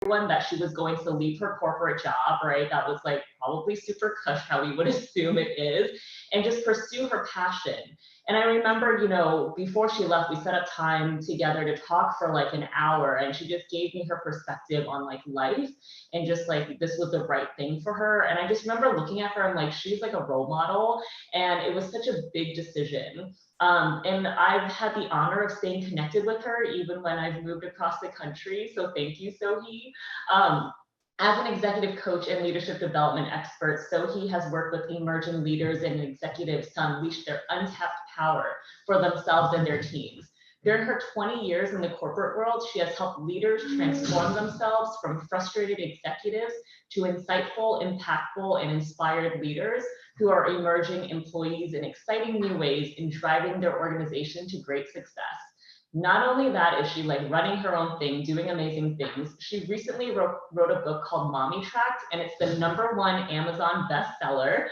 everyone that she was going to leave her corporate job, right? That was like probably super cush, how we would assume it is, and just pursue her passion. And I remember, you know, before she left, we set up time together to talk for like an hour, and she just gave me her perspective on like life and just like this was the right thing for her. And I just remember looking at her and like she's like a role model, and it was such a big decision. And I've had the honor of staying connected with her even when I've moved across the country. So thank you, Sohee. Um, as an executive coach and leadership development expert, Sohee has worked with emerging leaders and executives to unleash their untapped power for themselves and their teams. During her 20 years in the corporate world, she has helped leaders transform themselves from frustrated executives to insightful, impactful, and inspired leaders who are emerging employees in exciting new ways in driving their organization to great success. Not only that is she like running her own thing, doing amazing things. She recently wrote a book called Mommy Tracked, and it's the #1 Amazon bestseller.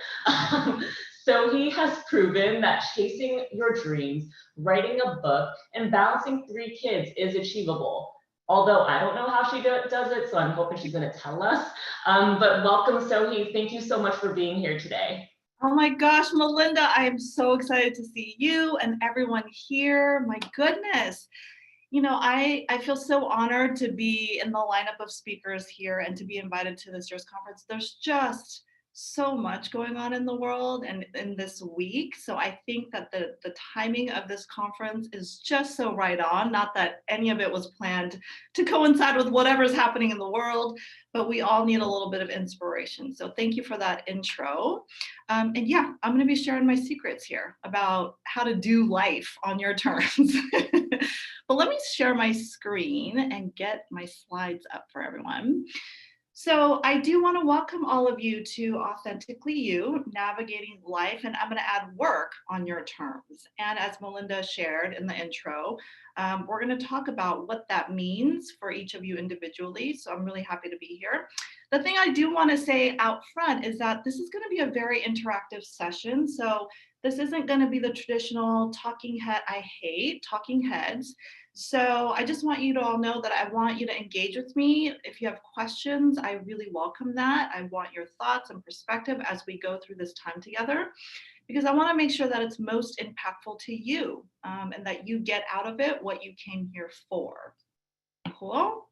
So he has proven that chasing your dreams, writing a book, and balancing 3 kids is achievable. Although I don't know how she does it, so I'm hoping she's going to tell us. But welcome, Sohee. Thank you so much for being here today. Oh my gosh, Melinda, I am so excited to see you and everyone here. My goodness. You know, I feel so honored to be in the lineup of speakers here and to be invited to this year's conference. There's just so much going on in the world and in this week. So I think that the timing of this conference is just so right on. Not that any of it was planned to coincide with whatever's happening in the world, but we all need a little bit of inspiration. So thank you for that intro. And yeah, I'm going to be sharing my secrets here about how to do life on your terms. But let me share my screen and get my slides up for everyone. So I do want to welcome all of you to Authentically You, Navigating Life, and I'm going to add work on your terms. And as Melinda shared in the intro, we're going to talk about what that means for each of you individually. So I'm really happy to be here. The thing I do want to say out front is that this is going to be a very interactive session. So this isn't going to be the traditional talking head. I hate talking heads. So I just want you to all know that I want you to engage with me. If you have questions, I really welcome that. I want your thoughts and perspective as we go through this time together, because I want to make sure that it's most impactful to you and that you get out of it what you came here for. Cool.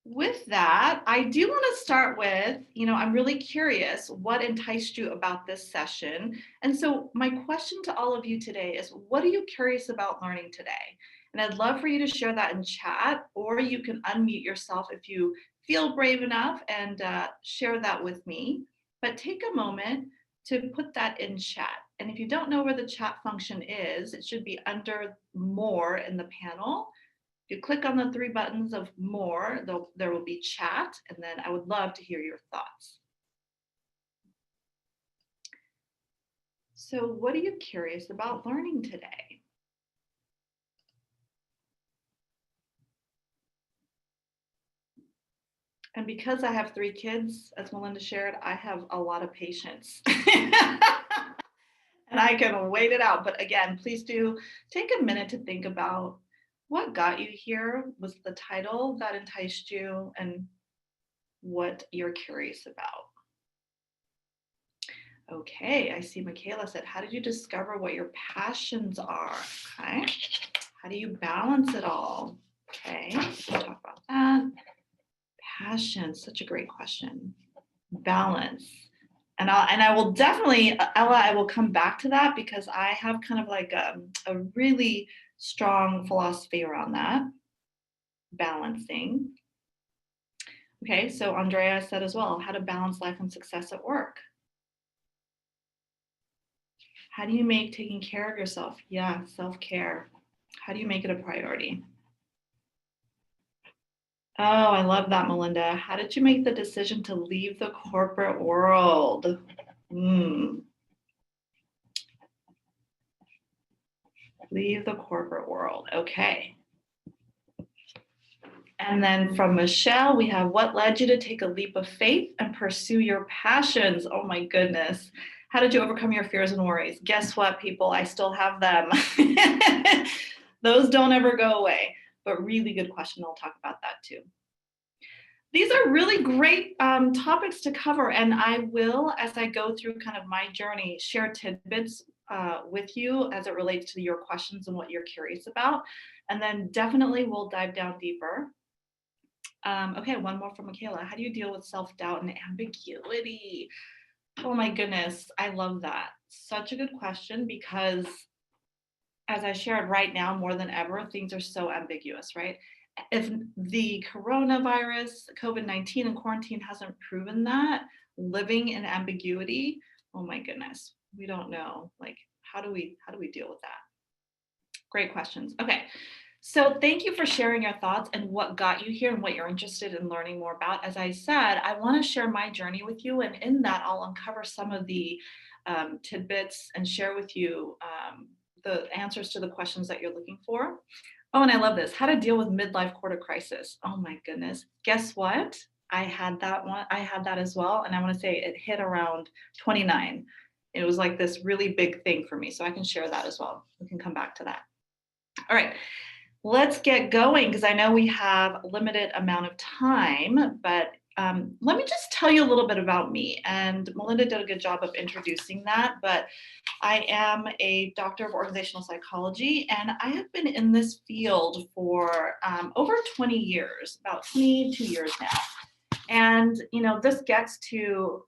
With that, I do want to start with, I'm really curious what enticed you about this session. And so my question to all of you today is, what are you curious about learning today? And I'd love for you to share that in chat, or you can unmute yourself if you feel brave enough and share that with me. But take a moment to put that in chat. And if you don't know where the chat function is, it should be under More in the panel. If you click on the 3 buttons of More, there will be chat, and then I would love to hear your thoughts. So what are you curious about learning today? And because I have 3 kids, as Melinda shared, I have a lot of patience. And I can wait it out. But again, please do take a minute to think about what got you here. Was the title that enticed you, and what you're curious about. Okay, I see Michaela said, how did you discover what your passions are? Okay, how do you balance it all? Okay, let's talk about that. Passion, such a great question. Balance. And I will definitely, Ella, I will come back to that because I have kind of like a really strong philosophy around that. Balancing. Okay, so Andrea said as well, how to balance life and success at work. How do you make taking care of yourself? Yeah, self-care. How do you make it a priority? Oh, I love that, Melinda. How did you make the decision to leave the corporate world? Leave the corporate world. Okay. And then from Michelle, we have what led you to take a leap of faith and pursue your passions? Oh my goodness. How did you overcome your fears and worries? Guess what, people? I still have them. Those don't ever go away. But really good question. I'll talk about that too. These are really great topics to cover, and I will, as I go through kind of my journey, share tidbits with you as it relates to your questions and what you're curious about. And then definitely we'll dive down deeper. Okay, one more from Michaela. How do you deal with self-doubt and ambiguity? Oh my goodness, I love that. Such a good question because as I shared right now, more than ever, things are so ambiguous, right? If the coronavirus, COVID-19 and quarantine hasn't proven that, living in ambiguity, oh my goodness, we don't know. Like, how do we deal with that? Great questions. Okay. So thank you for sharing your thoughts and what got you here and what you're interested in learning more about. As I said, I want to share my journey with you, and in that, I'll uncover some of the tidbits and share with you the answers to the questions that you're looking for. Oh, and I love this. How to deal with midlife quarter crisis. Oh my goodness. Guess what? I had that one. I had that as well. And I want to say it hit around 29. It was like this really big thing for me. So I can share that as well. We can come back to that. All right. Let's get going because I know we have a limited amount of time, but let me just tell you a little bit about me. And Melinda did a good job of introducing that, but I am a doctor of organizational psychology, and I have been in this field for over 20 years, about 22 years now. And, this gets to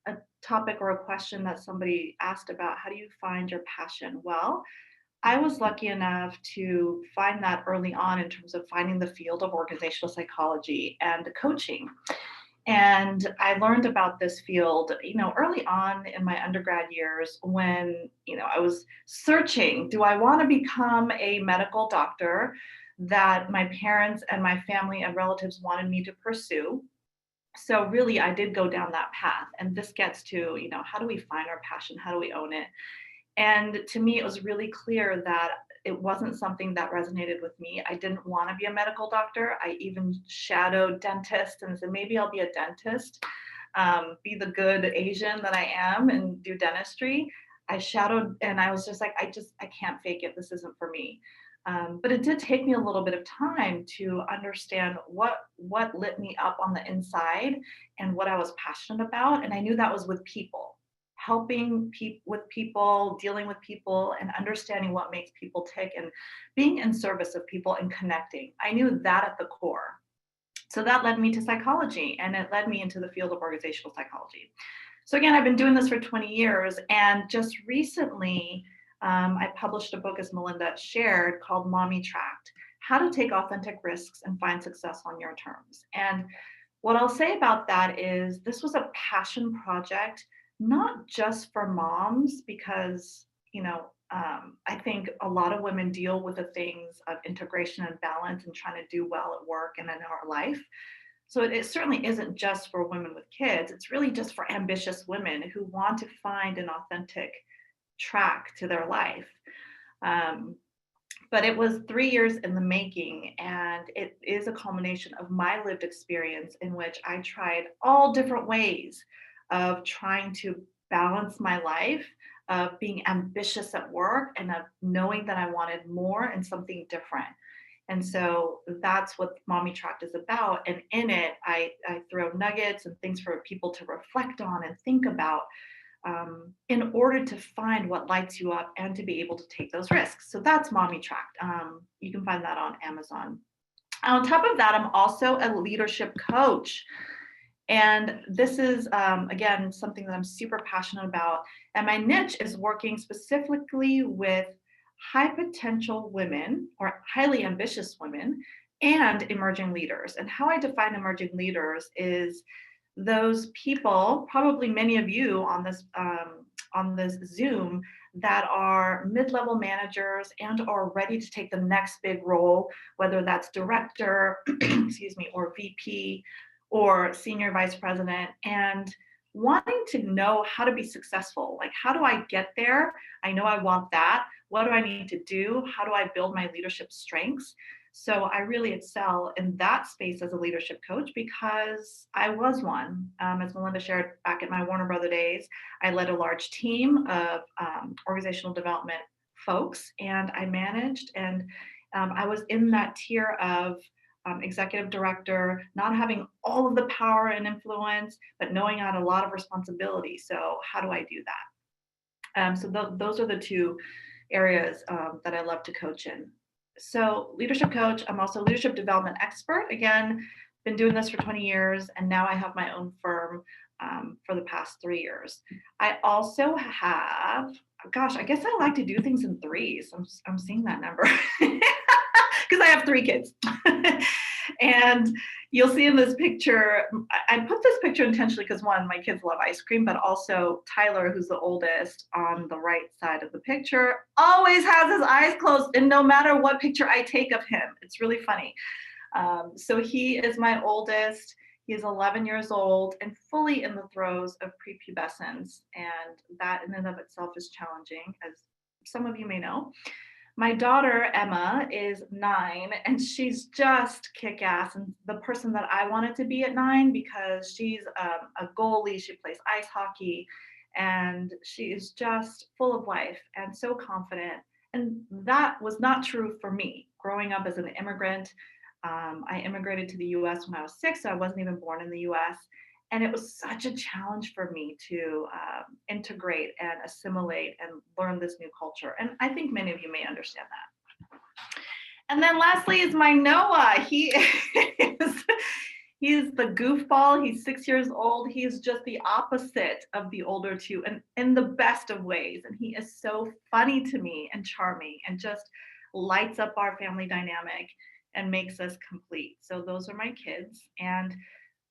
a topic or a question that somebody asked about, how do you find your passion? Well, I was lucky enough to find that early on in terms of finding the field of organizational psychology and coaching. And I learned about this field, early on in my undergrad years when, I was searching, do I want to become a medical doctor that my parents and my family and relatives wanted me to pursue? So really, I did go down that path. And this gets to, how do we find our passion? How do we own it? And to me, it was really clear that it wasn't something that resonated with me. I didn't want to be a medical doctor. I even shadowed dentists and said, maybe I'll be a dentist, be the good Asian that I am and do dentistry. I shadowed and I was just like, I can't fake it. This isn't for me. But it did take me a little bit of time to understand what lit me up on the inside and what I was passionate about. And I knew that was with people, helping with people, dealing with people, and understanding what makes people tick and being in service of people and connecting. I knew that at the core. So that led me to psychology, and it led me into the field of organizational psychology. So again, I've been doing this for 20 years, and just recently, I published a book, as Melinda shared, called Mommy Tracked: How to Take Authentic Risks and Find Success on Your Terms. And what I'll say about that is this was a passion project, not just for moms, because, I think a lot of women deal with the things of integration and balance and trying to do well at work and in our life. So it certainly isn't just for women with kids. It's really just for ambitious women who want to find an authentic track to their life. Um, but it was 3 years in the making, and it is a culmination of my lived experience in which I tried all different ways of trying to balance my life, of being ambitious at work, and of knowing that I wanted more and something different. And so that's what Mommy Tracked is about. And in it, I throw nuggets and things for people to reflect on and think about, in order to find what lights you up and to be able to take those risks. So that's Mommy Tracked. You can find that on Amazon. On top of that, I'm also a leadership coach. And this is, again, something that I'm super passionate about. And my niche is working specifically with high potential women or highly ambitious women and emerging leaders. And how I define emerging leaders is those people, probably many of you on this Zoom, that are mid-level managers and are ready to take the next big role, whether that's director, excuse me, or VP or senior vice president, and wanting to know how to be successful. Like, how do I get there? I know I want that. What do I need to do? How do I build my leadership strengths? So I really excel in that space as a leadership coach because I was one. As Melinda shared back in my Warner Brother days, I led a large team of organizational development folks, and I managed, and I was in that tier of executive director, not having all of the power and influence, but knowing I had a lot of responsibility. So how do I do that? Those are the two areas that I love to coach in. So leadership coach, I'm also a leadership development expert. Again, been doing this for 20 years, and now I have my own firm for the past 3 years. I also have, gosh, I guess I like to do things in threes. I'm seeing that number because I have 3 kids. And you'll see in this picture, I put this picture intentionally because one, my kids love ice cream, but also Tyler, who's the oldest on the right side of the picture, always has his eyes closed, and no matter what picture I take of him, it's really funny. So he is my oldest. He's 11 years old and fully in the throes of prepubescence, and that in and of itself is challenging, as some of you may know. My daughter, Emma, is 9, and she's just kick-ass and the person that I wanted to be at 9 because she's a goalie. She plays ice hockey, and she is just full of life and so confident. And that was not true for me. Growing up as an immigrant, I immigrated to the US when I was 6, so I wasn't even born in the US. And it was such a challenge for me to integrate and assimilate and learn this new culture. And I think many of you may understand that. And then lastly is my Noah. He's the goofball. He's 6 years old. He's just the opposite of the older two, and in the best of ways. And he is so funny to me and charming and just lights up our family dynamic and makes us complete. So those are my kids. And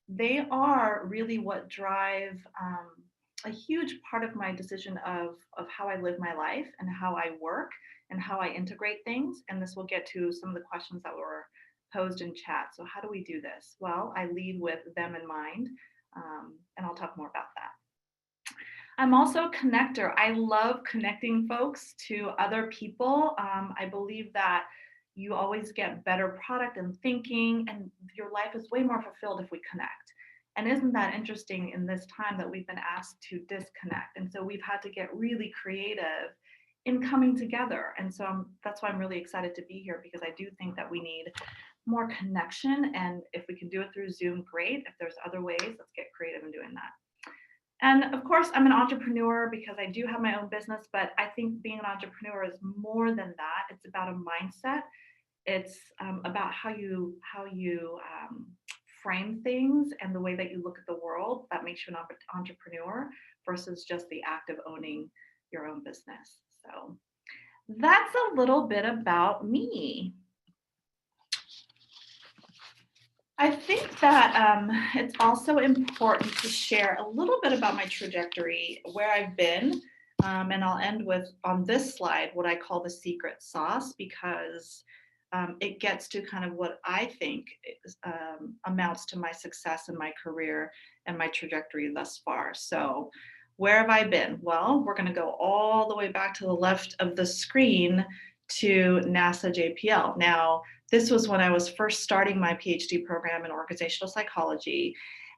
they are really what drive a huge part of my decision of how I live my life and how I work and how I integrate things. And this will get to some of the questions that were posed in chat. So how do we do this? Well, I lead with them in mind, and I'll talk more about that. I'm also a connector. I love connecting folks to other people. I believe that you always get better product and thinking, and your life is way more fulfilled if we connect. And isn't that interesting in this time that we've been asked to disconnect? And so we've had to get really creative in coming together. And so that's why I'm really excited to be here, because I do think that we need more connection. And if we can do it through Zoom, great. If there's other ways, let's get creative in doing that. And of course, I'm an entrepreneur because I do have my own business, but I think being an entrepreneur is more than that. It's about a mindset. It's about how you frame things and the way that you look at the world that makes you an entrepreneur versus just the act of owning your own business. So that's a little bit about me. I think that it's also important to share a little bit about my trajectory, where I've been, and I'll end with, on this slide, what I call the secret sauce, because it gets to kind of what I think amounts to my success in my career and my trajectory thus far. So where have I been? Well, we're going to go all the way back to the left of the screen to NASA JPL. Now, this was when I was first starting my PhD program in organizational psychology.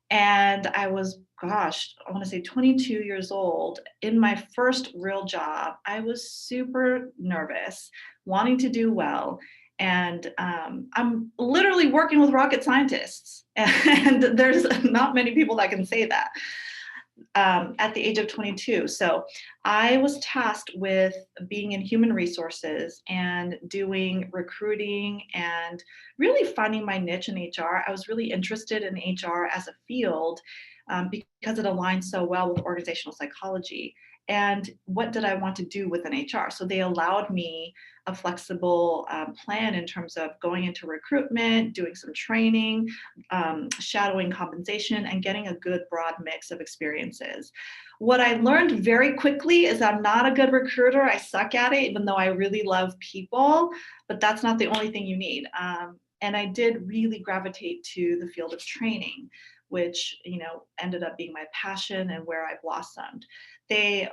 And I was, gosh, I want to say 22 years old. In my first real job, I was super nervous, wanting to do well. And I'm literally working with rocket scientists. And there's not many people that can say that. At the age of 22. So I was tasked with being in human resources and doing recruiting and really finding my niche in HR. I was really interested in HR as a field because it aligns so well with organizational psychology. And what did I want to do within HR? So they allowed me a flexible plan in terms of going into recruitment, doing some training, shadowing compensation, and getting a good broad mix of experiences. What I learned very quickly is I'm not a good recruiter. I suck at it, even though I really love people, but that's not the only thing you need. And I did really gravitate to the field of training, which ended up being my passion and where I blossomed. A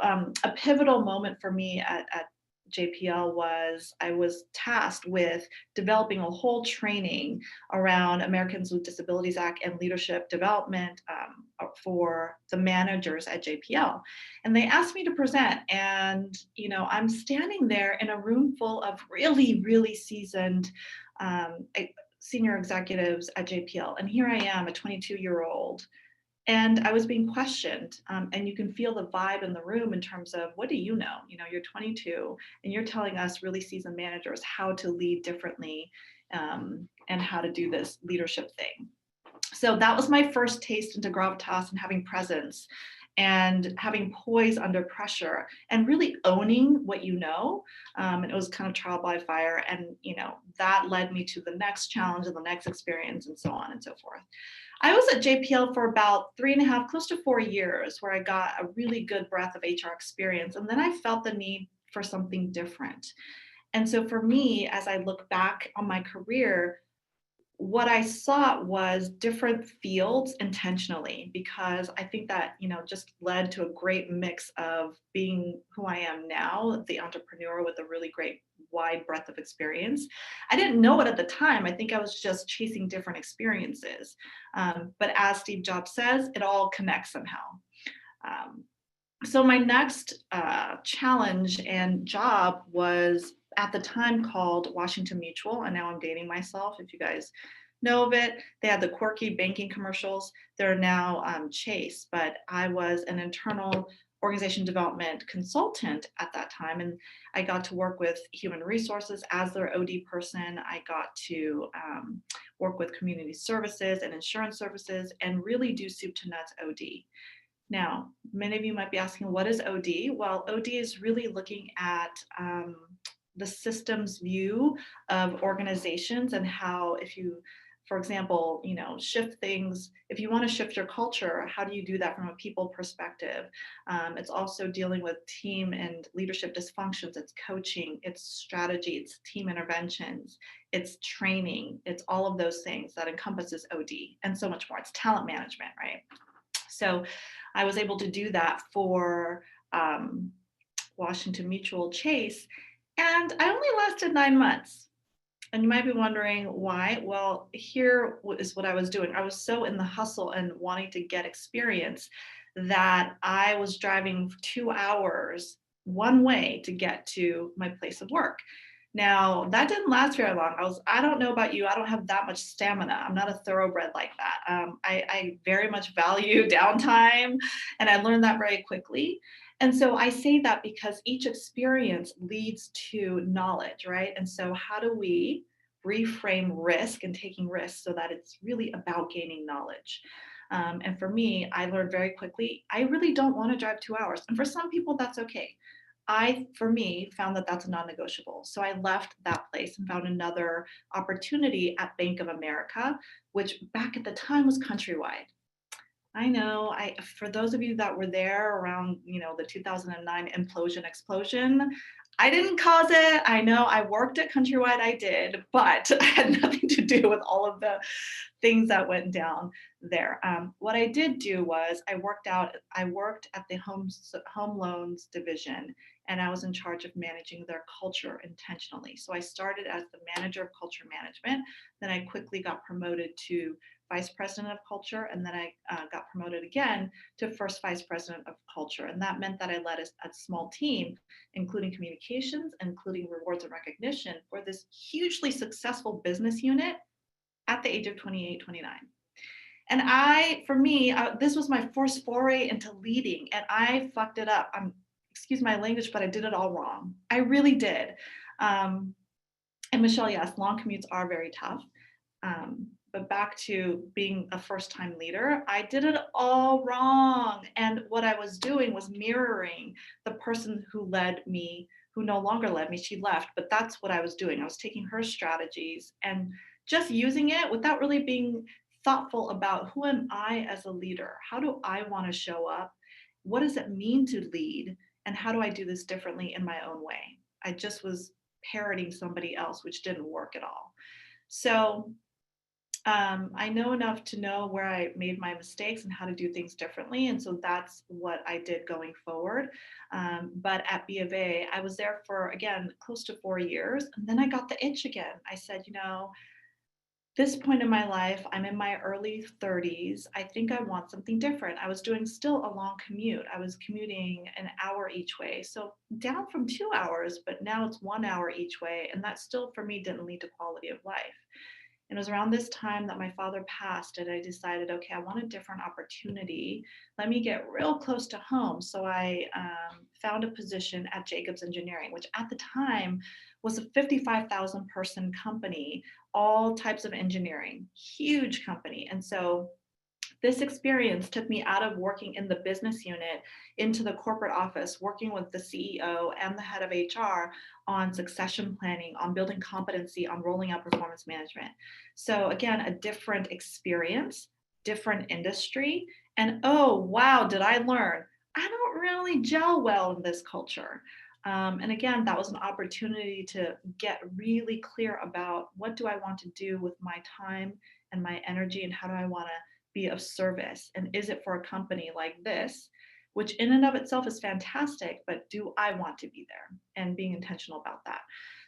pivotal moment for me at JPL was I was tasked with developing a whole training around Americans with Disabilities Act and leadership development for the managers at JPL. And they asked me to present, and I'm standing there in a room full of really, really seasoned senior executives at JPL. And here I am, a 22-year-old, and I was being questioned. And you can feel the vibe in the room in terms of, what do you know? You know, you're 22 and you're telling us really seasoned managers how to lead differently, and how to do this leadership thing. So that was my first taste into gravitas and having presence and having poise under pressure and really owning what you know. And it was kind of trial by fire. And, you know, that led me to the next challenge and the next experience and so on and so forth. I was at JPL for about 3.5, close to 4 years, where I got a really good breadth of HR experience. And then I felt the need for something different. And so for me, as I look back on my career, what I sought was different fields intentionally, because I think that, you know, just led to a great mix of being who I am now, the entrepreneur with a really great wide breadth of experience. I didn't know it at the time. I think I was just chasing different experiences. But as Steve Jobs says, it all connects somehow. Um, so my next challenge and job was at the time called Washington Mutual, and now I'm dating myself. If you guys know of it, they had the quirky banking commercials. They're now Chase, but I was an internal organization development consultant at that time, and I got to work with human resources as their OD person. I got to work with community services and insurance services and really do soup to nuts OD. Now, many of you might be asking, what is OD? Well, OD is really looking at the systems view of organizations and how, if you, for example, you know, shift things, if you want to shift your culture, how do you do that from a people perspective? It's also dealing with team and leadership dysfunctions. It's coaching, it's strategy, it's team interventions, it's training, it's all of those things that encompasses OD and so much more. It's talent management, right? So I was able to do that for Washington Mutual Chase, and I only lasted 9 months. And you might be wondering why. Well, here is what I was doing. I was so in the hustle and wanting to get experience that I was driving 2 hours one way to get to my place of work. Now, that didn't last very long. I don't know about you, I don't have that much stamina. I'm not a thoroughbred like that. I very much value downtime, and I learned that very quickly. And so I say that because each experience leads to knowledge, right? And so how do we reframe risk and taking risks so that it's really about gaining knowledge? And for me, I learned very quickly, I really don't want to drive 2 hours. And for some people, that's okay. I, for me, found that that's a non-negotiable. So I left that place and found another opportunity at Bank of America, which back at the time was countrywide. I know, for those of you that were there around, you know, the 2009 implosion explosion, I didn't cause it. I know I worked at Countrywide, I did, but I had nothing to do with all of the things that went down there. What I did do was I worked at the home loans division, and I was in charge of managing their culture intentionally. So I started as the manager of culture management. Then I quickly got promoted to vice president of culture, and then I got promoted again to first vice president of culture. And that meant that I led a small team, including communications, including rewards and recognition for this hugely successful business unit at the age of 28, 29. And for me, this was my first foray into leading, and I fucked it up. Excuse my language, but I did it all wrong. I really did. And Michelle, yes, long commutes are very tough. But back to being a first-time leader, I did it all wrong. And what I was doing was mirroring the person who led me, who no longer led me. She left, but that's what I was doing. I was taking her strategies and just using it without really being thoughtful about, who am I as a leader? How do I want to show up? What does it mean to lead? And how do I do this differently in my own way? I just was parroting somebody else, which didn't work at all. So I know enough to know where I made my mistakes and how to do things differently. And so that's what I did going forward. But at B of A, I was there for, again, close to 4 years. And then I got the itch again. I said, you know, this point in my life, I'm in my early 30s. I think I want something different. I was doing still a long commute. I was commuting an hour each way. So down from 2 hours, but now it's 1 hour each way. And that still for me didn't lead to quality of life. And it was around this time that my father passed, and I decided, okay, I want a different opportunity. Let me get real close to home. So I found a position at Jacobs Engineering, which at the time was a 55,000 person company, all types of engineering, huge company. And so this experience took me out of working in the business unit into the corporate office, working with the CEO and the head of HR on succession planning, on building competency, on rolling out performance management. So, again, a different experience, different industry. And oh, wow, did I learn? I don't really gel well in this culture. And again, that was an opportunity to get really clear about what do I want to do with my time and my energy, and how do I want to be of service? And is it for a company like this, which in and of itself is fantastic, but do I want to be there? And being intentional about that.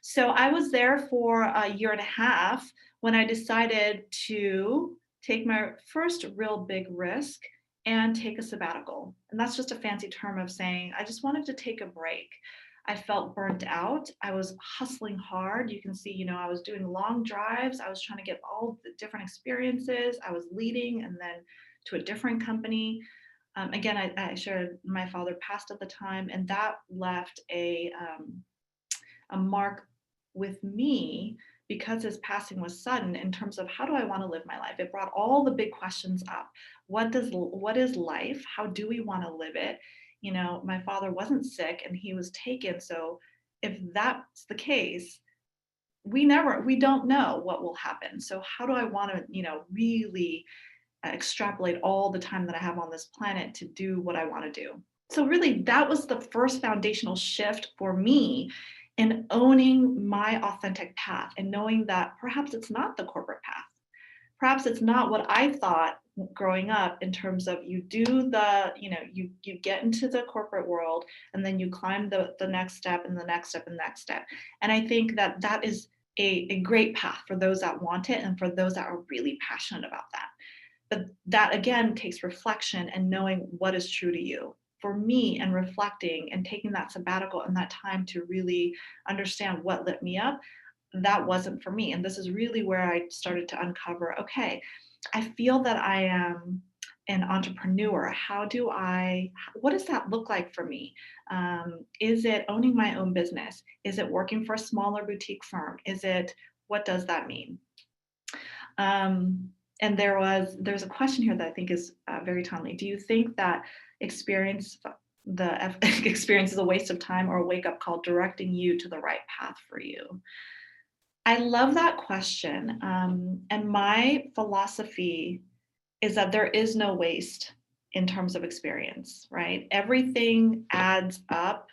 So I was there for a year and a half when I decided to take my first real big risk and take a sabbatical. And that's just a fancy term of saying I just wanted to take a break. I felt burnt out. I was hustling hard. You can see, I was doing long drives. I was trying to get all the different experiences. I was leading and then to a different company. Again, I shared my father passed at the time, and that left a mark with me because his passing was sudden in terms of how do I want to live my life. It brought all the big questions up. What is life? How do we want to live it? My father wasn't sick and he was taken. So if that's the case, we don't know what will happen. So how do I want to, really extrapolate all the time that I have on this planet to do what I want to do? So really, that was the first foundational shift for me in owning my authentic path and knowing that perhaps it's not the corporate path. Perhaps it's not what I thought growing up in terms of you do the, you get into the corporate world and then you climb the next step and the next step and the next step. And I think that that is a great path for those that want it and for those that are really passionate about that. But that again takes reflection and knowing what is true to you. For me, and reflecting and taking that sabbatical and that time to really understand what lit me up, that wasn't for me. And this is really where I started to uncover, okay, I feel that I am an entrepreneur. What does that look like for me? Is it owning my own business? Is it working for a smaller boutique firm? What does that mean? And there's a question here that I think is very timely. Do you think that experience is a waste of time or a wake-up call directing you to the right path for you? I love that question. And my philosophy is that there is no waste in terms of experience, right? Everything adds up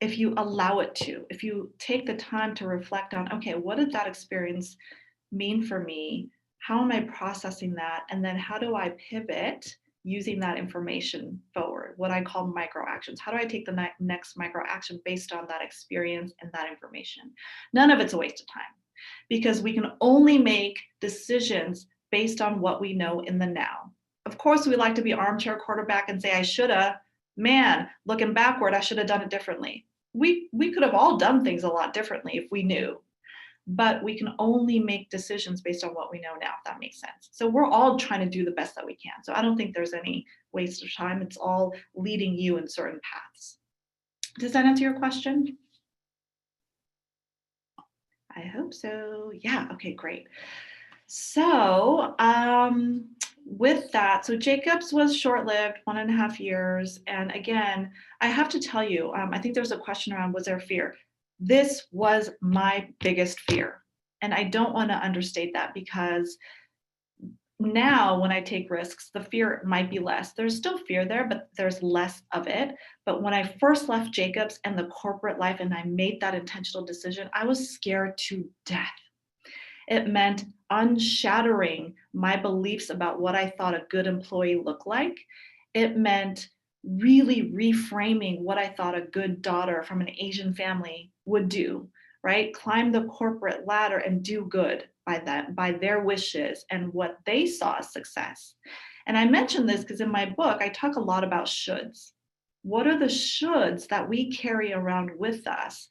if you allow it to. If you take the time to reflect on, okay, what did that experience mean for me? How am I processing that? And then how do I pivot using that information forward? What I call micro actions. How do I take the next micro action based on that experience and that information? None of it's a waste of time because we can only make decisions based on what we know in the now. Of course, we like to be armchair quarterback and say, I shoulda, man, looking backward, I should have done it differently. We could have all done things a lot differently if we knew, but we can only make decisions based on what we know now, if that makes sense. So we're all trying to do the best that we can. So I don't think there's any waste of time. It's all leading you in certain paths. Does that answer your question? I hope so. Yeah, okay, great. So with that, so Jacobs was short-lived, 1.5 years. And again, I have to tell you, I think there's a question around, was there fear? This was my biggest fear. And I don't want to understate that because now when I take risks, the fear might be less. There's still fear there, but there's less of it. But when I first left Jacobs and the corporate life and I made that intentional decision, I was scared to death. It meant unshattering my beliefs about what I thought a good employee looked like. It meant really reframing what I thought a good daughter from an Asian family would do, right? Climb the corporate ladder and do good by their wishes and what they saw as success. And I mentioned this because in my book, I talk a lot about shoulds. What are the shoulds that we carry around with us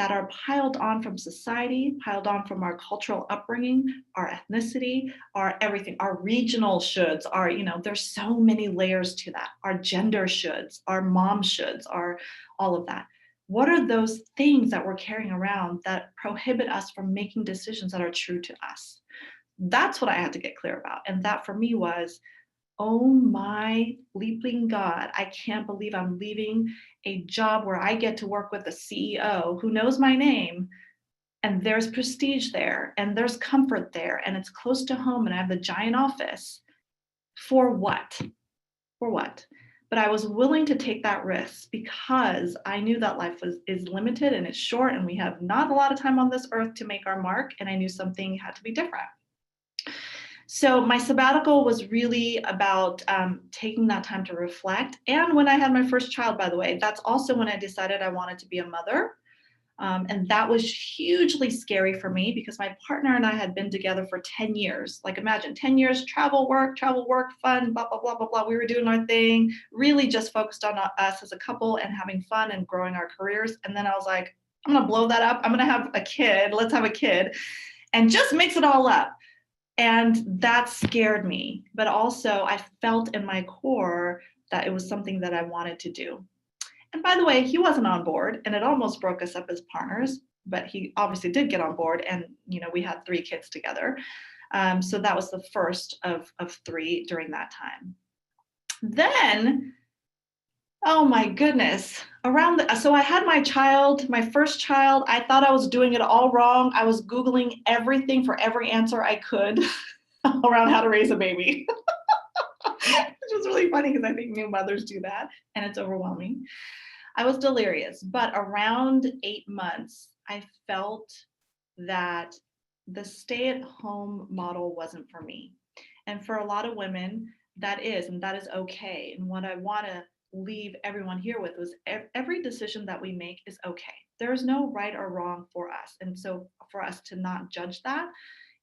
that are piled on from society, piled on from our cultural upbringing, our ethnicity, our everything, our regional shoulds, our, there's so many layers to that. Our gender shoulds, our mom shoulds, our all of that. What are those things that we're carrying around that prohibit us from making decisions that are true to us? That's what I had to get clear about. And that for me was, oh my leaping God, I can't believe I'm leaving a job where I get to work with a CEO who knows my name, and there's prestige there, and there's comfort there, and it's close to home, and I have the giant office. For what? For what? But I was willing to take that risk because I knew that life is limited and it's short, and we have not a lot of time on this earth to make our mark, and I knew something had to be different. So my sabbatical was really about taking that time to reflect. And when I had my first child, by the way, that's also when I decided I wanted to be a mother. And that was hugely scary for me because my partner and I had been together for 10 years. Like imagine 10 years, travel, work, fun, blah, blah, blah, blah, blah. We were doing our thing, really just focused on us as a couple and having fun and growing our careers. And then I was like, I'm gonna blow that up. I'm gonna have a kid. Let's have a kid and just mix it all up. And that scared me, but also I felt in my core that it was something that I wanted to do. And by the way, he wasn't on board, and it almost broke us up as partners, but he obviously did get on board, and we had 3 kids together. So that was the first of 3 during that time. Then, oh my goodness, so I had my first child. I thought I was doing it all wrong. I was Googling everything for every answer I could around how to raise a baby. Which was really funny because I think new mothers do that, and it's overwhelming. I was delirious, but around 8 months, I felt that the stay-at-home model wasn't for me. And for a lot of women, that is okay. And what I want to leave everyone here with was every decision that we make is okay. There is no right or wrong for us. And so for us to not judge that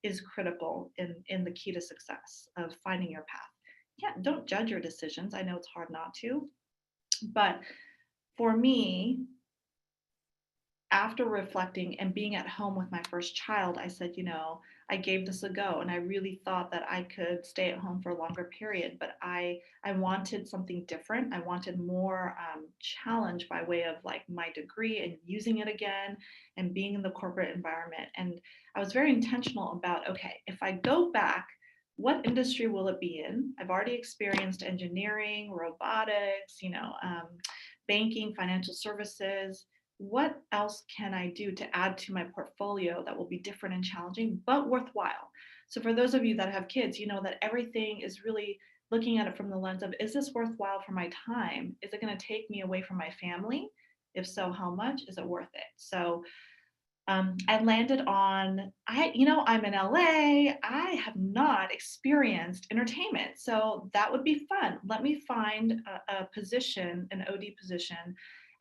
is critical in the key to success of finding your path. Yeah, don't judge your decisions. I know it's hard not to, but for me, after reflecting and being at home with my first child, I said, I gave this a go, and I really thought that I could stay at home for a longer period, but I wanted something different. I wanted more challenge by way of like my degree and using it again and being in the corporate environment. And I was very intentional about, okay, if I go back, what industry will it be in? I've already experienced engineering, robotics, banking, financial services. What else can I do to add to my portfolio that will be different and challenging, but worthwhile? So for those of you that have kids, you know that everything is really looking at it from the lens of, is this worthwhile for my time? Is it going to take me away from my family? If so, how much? Is it worth it? So I landed on, I'm in LA. I have not experienced entertainment. So that would be fun. Let me find a position, an OD position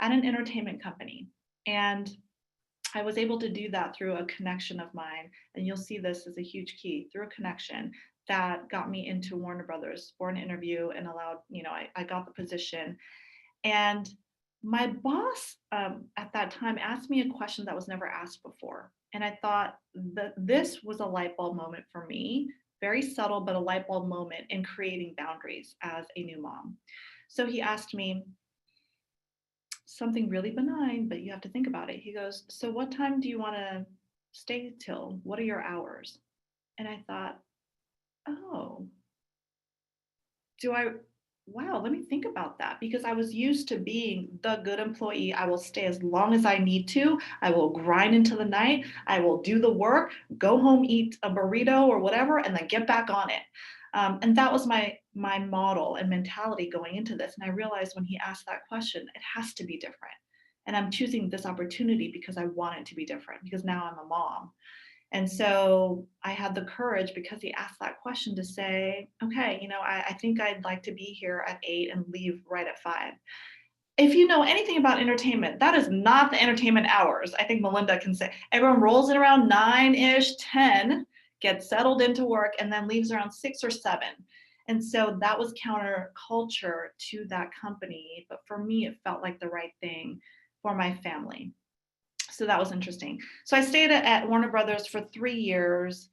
at an entertainment company. And I was able to do that through a connection of mine. And you'll see this as a huge key through a connection that got me into Warner Brothers for an interview and allowed, I got the position. And my boss at that time asked me a question that was never asked before. And I thought that this was a light bulb moment for me, very subtle, but a light bulb moment in creating boundaries as a new mom. So he asked me something really benign, but you have to think about it. He goes, so what time do you want to stay till? What are your hours? And I thought, oh, wow, let me think about that, because I was used to being the good employee. I will stay as long as I need to. I will grind into the night. I will do the work, go home, eat a burrito or whatever, and then get back on it. And that was my model and mentality going into this. And I realized when he asked that question, it has to be different. And I'm choosing this opportunity because I want it to be different, because now I'm a mom. And so I had the courage, because he asked that question, to say, okay, I think I'd like to be here at 8 and leave right at 5. If you know anything about entertainment, that is not the entertainment hours. I think Melinda can say everyone rolls in around 9-ish, 10, gets settled into work, and then leaves around 6 or 7. And so that was counterculture to that company. But for me, it felt like the right thing for my family. So that was interesting. So I stayed at Warner Brothers for 3 years.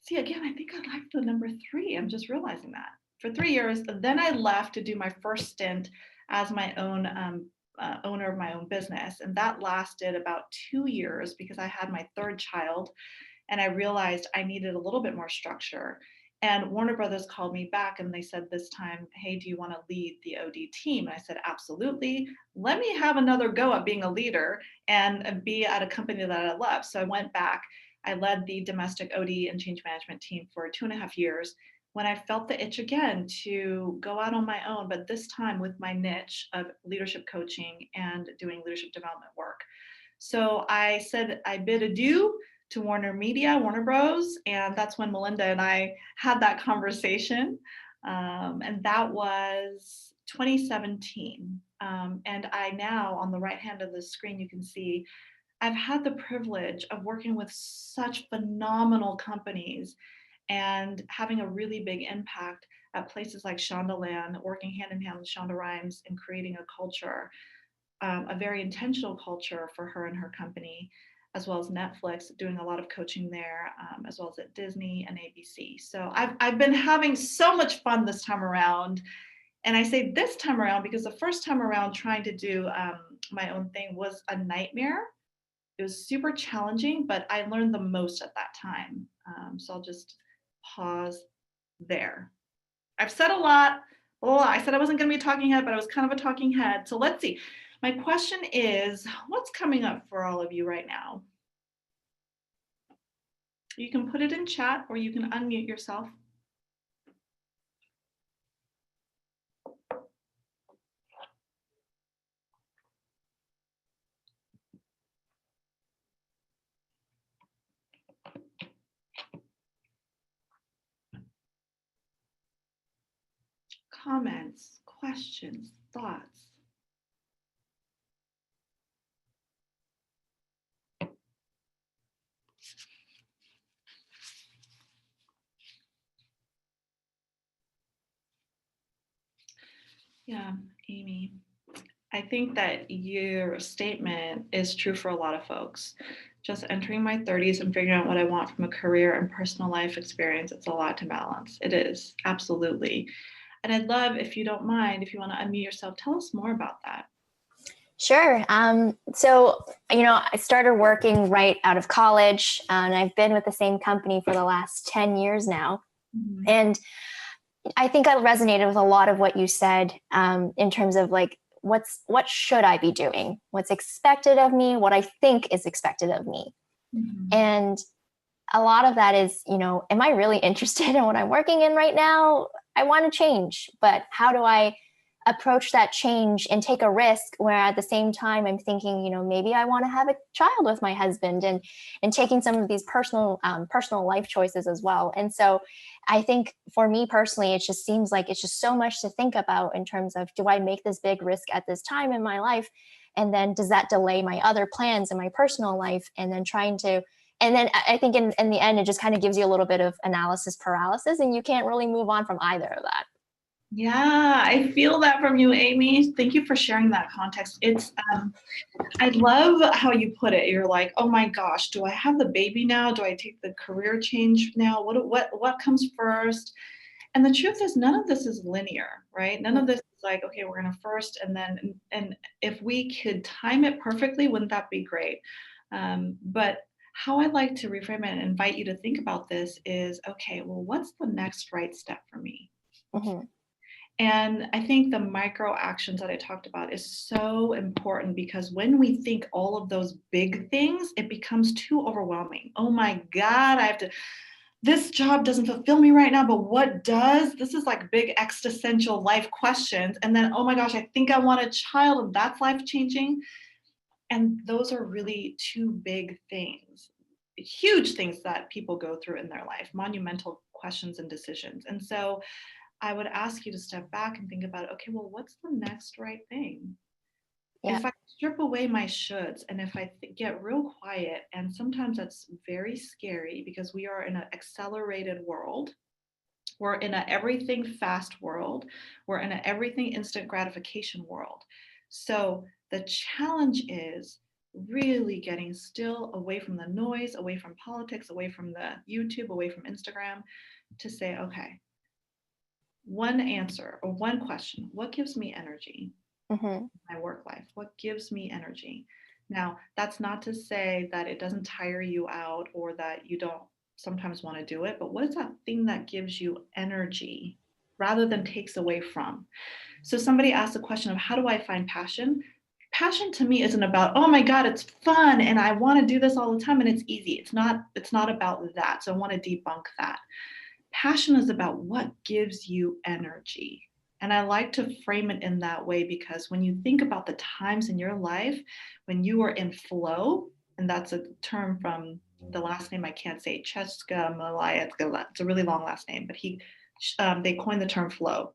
See, again, I think I like the number 3. I'm just realizing that. For 3 years. Then I left to do my first stint as my own owner of my own business. And that lasted about 2 years because I had my third child and I realized I needed a little bit more structure. And Warner Brothers called me back and they said this time, hey, do you want to lead the OD team? And I said, absolutely. Let me have another go at being a leader and be at a company that I love. So I went back. I led the domestic OD and change management team for 2.5 years when I felt the itch again to go out on my own, but this time with my niche of leadership coaching and doing leadership development work. So I said I bid adieu to Warner Bros. And that's when Melinda and I had that conversation. And that was 2017. And I now, on the right hand of the screen, you can see I've had the privilege of working with such phenomenal companies and having a really big impact at places like Shondaland, working hand in hand with Shonda Rhimes and creating a culture, a very intentional culture for her and her company, as well as Netflix, doing a lot of coaching there, as well as at Disney and ABC. So I've been having so much fun this time around. And I say this time around because the first time around trying to do my own thing was a nightmare. It was super challenging, but I learned the most at that time. So I'll just pause there. I've said a lot. Oh, I said I wasn't going to be a talking head, but I was kind of a talking head. So let's see. My question is, what's coming up for all of you right now? You can put it in chat or you can unmute yourself. Comments, questions, thoughts. Yeah, Amy, I think that your statement is true for a lot of folks. Just entering my 30s and figuring out what I want from a career and personal life experience, it's a lot to balance. It is, absolutely. And I'd love, if you don't mind, if you want to unmute yourself, tell us more about that. Sure. So, I started working right out of college, and I've been with the same company for the last 10 years now. Mm-hmm. And I think I resonated with a lot of what you said in terms of like, what should I be doing? What's expected of me? What I think is expected of me. Mm-hmm. And a lot of that is, am I really interested in what I'm working in right now? I want to change, but how do I approach that change and take a risk where at the same time I'm thinking, maybe I want to have a child with my husband and taking some of these personal life choices as well. And so I think for me personally, it just seems like it's just so much to think about in terms of, do I make this big risk at this time in my life? And then does that delay my other plans in my personal life? And then I think in the end, it just kind of gives you a little bit of analysis paralysis and you can't really move on from either of that. Yeah, I feel that from you, Amy. Thank you for sharing that context. It's, I love how you put it. You're like, oh my gosh, do I have the baby now? Do I take the career change now? What comes first? And the truth is, none of this is linear, right? None of this is like, okay, we're gonna first, and if we could time it perfectly, wouldn't that be great? But how I'd like to reframe it and invite you to think about this is, okay, well, what's the next right step for me? Mm-hmm. And I think the micro actions that I talked about is so important because when we think all of those big things, it becomes too overwhelming. Oh my God, this job doesn't fulfill me right now, but what does? This is like big existential life questions. And then, oh my gosh, I think I want a child and that's life changing. And those are really two big things, huge things that people go through in their life, monumental questions and decisions. And so I would ask you to step back and think about, okay, well, what's the next right thing? Yeah. If I strip away my shoulds and if I get real quiet, and sometimes that's very scary because we are in an accelerated world. We're in an everything fast world. We're in an everything instant gratification world. So the challenge is really getting still, away from the noise, away from politics, away from the YouTube, away from Instagram, to say, okay, one answer or one question, what gives me energy in my work life? What gives me energy? Now, that's not to say that it doesn't tire you out or that you don't sometimes want to do it, but what is that thing that gives you energy rather than takes away from? So somebody asked the question of how do I find passion? Passion to me isn't about, oh my God, it's fun and I want to do this all the time and it's easy. It's not about that. So I want to debunk that. Passion is about what gives you energy. And I like to frame it in that way because when you think about the times in your life when you are in flow, and that's a term from the last name I can't say, Cheska Malayatka, it's a really long last name, but they coined the term flow.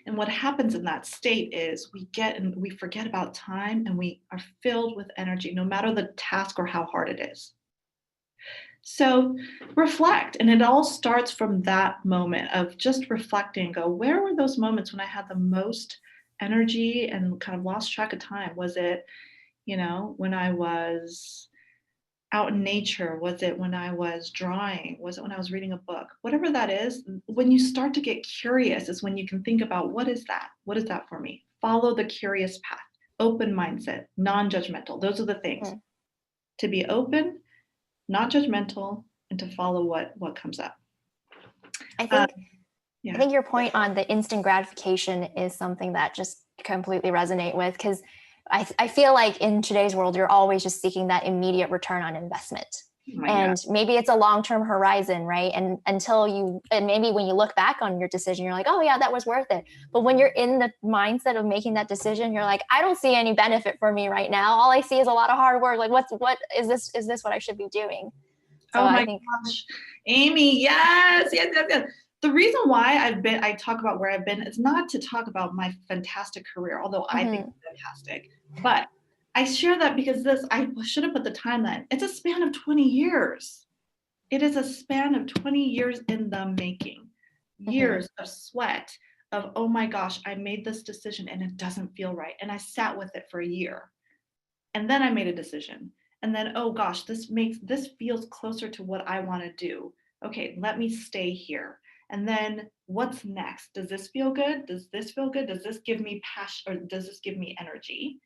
And what happens in that state is we forget about time and we are filled with energy, no matter the task or how hard it is. So reflect, and it all starts from that moment of just reflecting, go, where were those moments when I had the most energy and kind of lost track of time? Was it, when I was out in nature? Was it when I was drawing? Was it when I was reading a book? Whatever that is, when you start to get curious is when you can think about what is that? What is that for me? Follow the curious path, open mindset, non-judgmental. Those are the things. To be open, not judgmental, and to follow what comes up. I think your point on the instant gratification is something that just completely resonate with, because I feel like in today's world, you're always just seeking that immediate return on investment. And maybe it's a long-term horizon, right? And maybe when you look back on your decision, you're like, oh yeah, that was worth it. But when you're in the mindset of making that decision, you're like, I don't see any benefit for me right now. All I see is a lot of hard work. Like, what is this? Is this what I should be doing? So oh my gosh, Amy, yes. The reason why I talk about where I've been is not to talk about my fantastic career, although I think it's fantastic, but I share that because I should have put the timeline. It's a span of 20 years. It is a span of 20 years in the making, years of sweat, of, oh my gosh, I made this decision and it doesn't feel right. And I sat with it for a year. And then I made a decision. And then, oh gosh, this feels closer to what I want to do. Okay, let me stay here. And then what's next? Does this feel good? Does this feel good? Does this give me passion, or does this give me energy?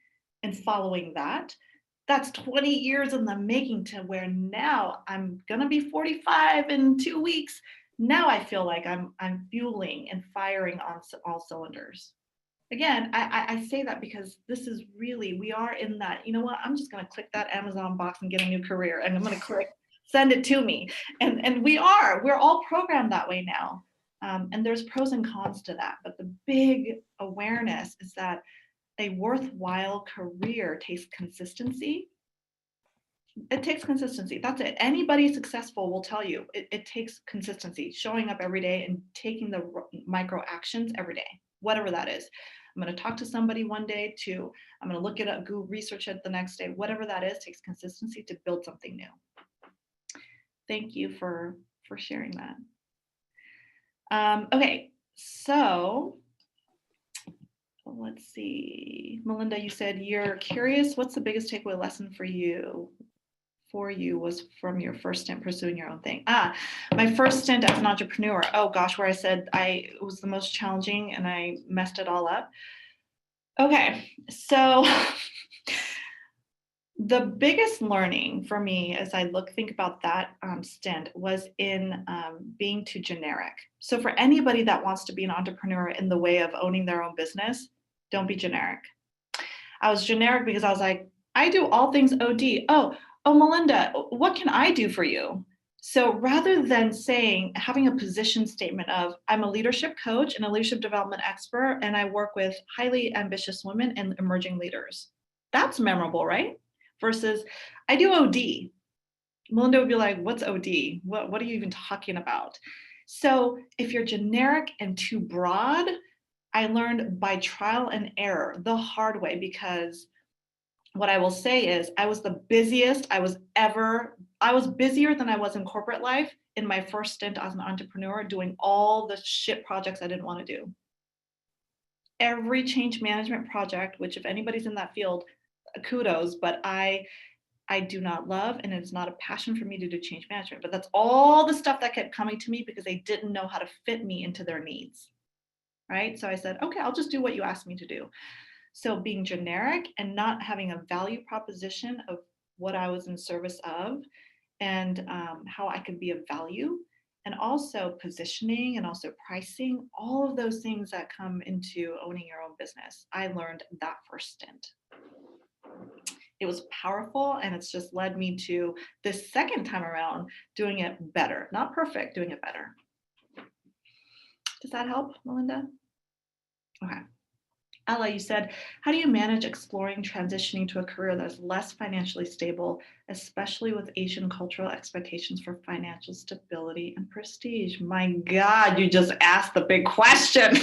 And following that's 20 years in the making, to where now I'm gonna be 45 in 2 weeks. Now I feel like I'm fueling and firing on all cylinders. Again, I say that because this is really, we are in that, you know what, I'm just going to click that Amazon box and get a new career, and I'm going to click, send it to me. And we're all programmed that way now. And there's pros and cons to that. But the big awareness is that a worthwhile career takes consistency. It takes consistency. That's it. Anybody successful will tell you it takes consistency, showing up every day and taking the micro actions every day, whatever that is. I'm going to talk to somebody one day, I'm going to look it up, Google research it the next day, whatever that is, takes consistency to build something new. Thank you for sharing that. Okay, so let's see. Melinda, you said you're curious. What's the biggest takeaway lesson for you was from your first stint pursuing your own thing? My first stint as an entrepreneur. Oh gosh, where I said it was the most challenging and I messed it all up. Okay, so the biggest learning for me as I think about that stint was in being too generic. So for anybody that wants to be an entrepreneur in the way of owning their own business, don't be generic. I was generic because I was like, I do all things OD. Oh, Melinda, what can I do for you? So rather than having a position statement of, I'm a leadership coach and a leadership development expert, and I work with highly ambitious women and emerging leaders. That's memorable, right? Versus, I do OD. Melinda would be like, what's OD? What are you even talking about? So if you're generic and too broad, I learned by trial and error the hard way, because what I will say is I was the busiest I was busier than I was in corporate life in my first stint as an entrepreneur, doing all the shit projects I didn't want to do. Every change management project, which if anybody's in that field, kudos, but I do not love, and it's not a passion for me to do change management, but that's all the stuff that kept coming to me because they didn't know how to fit me into their needs, right? So I said, okay, I'll just do what you asked me to do. So being generic and not having a value proposition of what I was in service of, and how I could be of value, and also positioning and also pricing, all of those things that come into owning your own business. I learned that first stint. It was powerful, and it's just led me to this second time around doing it better. Not perfect, doing it better. Does that help, Melinda? Okay. Ella, you said, how do you manage exploring transitioning to a career that's less financially stable, especially with Asian cultural expectations for financial stability and prestige? My God, you just asked the big question.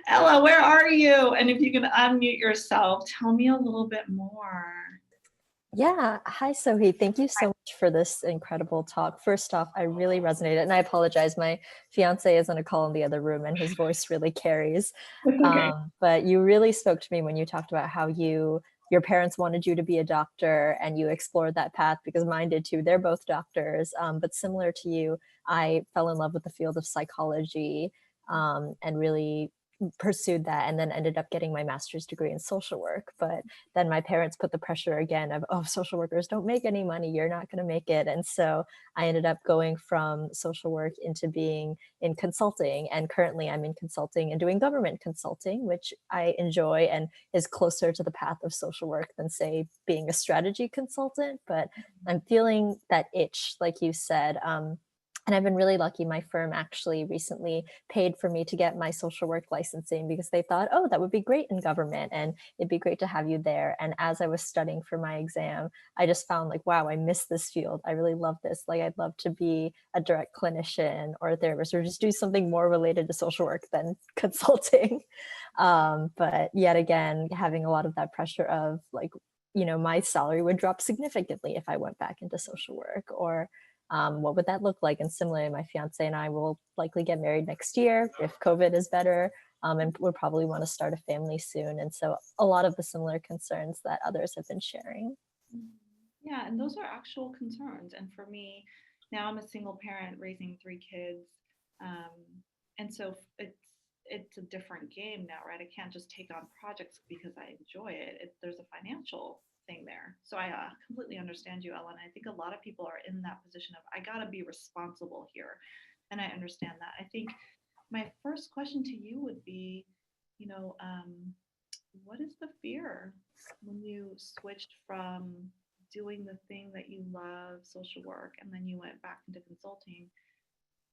Ella, where are you? And if you can unmute yourself, tell me a little bit more. Yeah. Hi, Sohi. Thank you so much for this incredible talk. First off, I really resonated, and I apologize. My fiance is on a call in the other room and his voice really carries. Okay. But you really spoke to me when you talked about how your parents wanted you to be a doctor and you explored that path, because mine did too. They're both doctors. But similar to you, I fell in love with the field of psychology and really pursued that, and then ended up getting my master's degree in social work. But then my parents put the pressure again of, oh, social workers don't make any money, you're not going to make it. And so I ended up going from social work into being in consulting, and currently I'm in consulting and doing government consulting, which I enjoy and is closer to the path of social work than, say, being a strategy consultant. But I'm feeling that itch, like you said. And I've been really lucky. My firm actually recently paid for me to get my social work licensing because they thought, oh, that would be great in government and it'd be great to have you there. And as I was studying for my exam, I just found like, wow, I miss this field. I really love this. Like, I'd love to be a direct clinician or a therapist or just do something more related to social work than consulting. But yet again, having a lot of that pressure of like, my salary would drop significantly if I went back into social work, or what would that look like? And similarly, my fiance and I will likely get married next year if COVID is better, and we'll probably want to start a family soon. And so a lot of the similar concerns that others have been sharing. Yeah, and those are actual concerns. And for me, now I'm a single parent raising 3 kids. And so it's a different game now, right? I can't just take on projects because I enjoy it. There's a financial thing there. So I completely understand you, Ellen. I think a lot of people are in that position of, I got to be responsible here. And I understand that. I think my first question to you would be, what is the fear when you switched from doing the thing that you love, social work, and then you went back into consulting?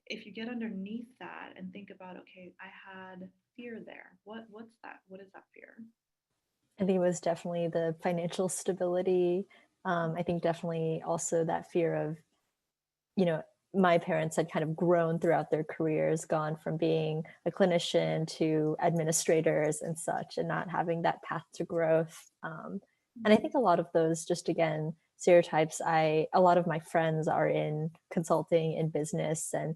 If you get underneath that and think about, okay, I had fear there. What's that? What is that fear? I think it was definitely the financial stability. I think definitely also that fear of, my parents had kind of grown throughout their careers, gone from being a clinician to administrators and such, and not having that path to growth. And I think a lot of those, just again, stereotypes, a lot of my friends are in consulting and business and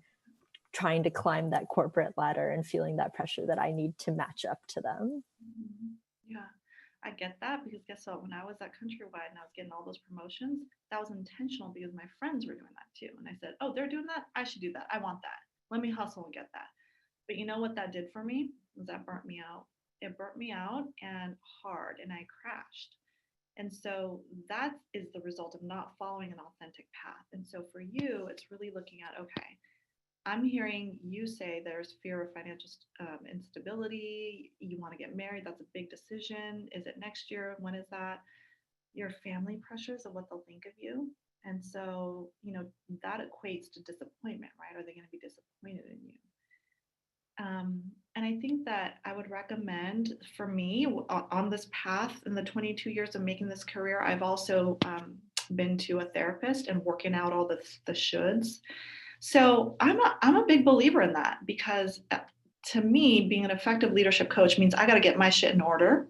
trying to climb that corporate ladder and feeling that pressure that I need to match up to them. Yeah, I get that, because guess what? When I was at Countrywide and I was getting all those promotions, that was intentional because my friends were doing that too. And I said, oh, they're doing that, I should do that. I want that. Let me hustle and get that. But you know what that did for me? Was that burnt me out. It burnt me out, and hard, and I crashed. And so that is the result of not following an authentic path. And so for you, it's really looking at, okay, I'm hearing you say there's fear of financial instability. You want to get married. That's a big decision. Is it next year? When is that? Your family pressures of what they'll think of you. And so, that equates to disappointment, right? Are they going to be disappointed in you? And I think that I would recommend, for me, on this path in the 22 years of making this career, I've also been to a therapist and working out all the shoulds. So I'm a big believer in that, because to me, being an effective leadership coach means I got to get my shit in order.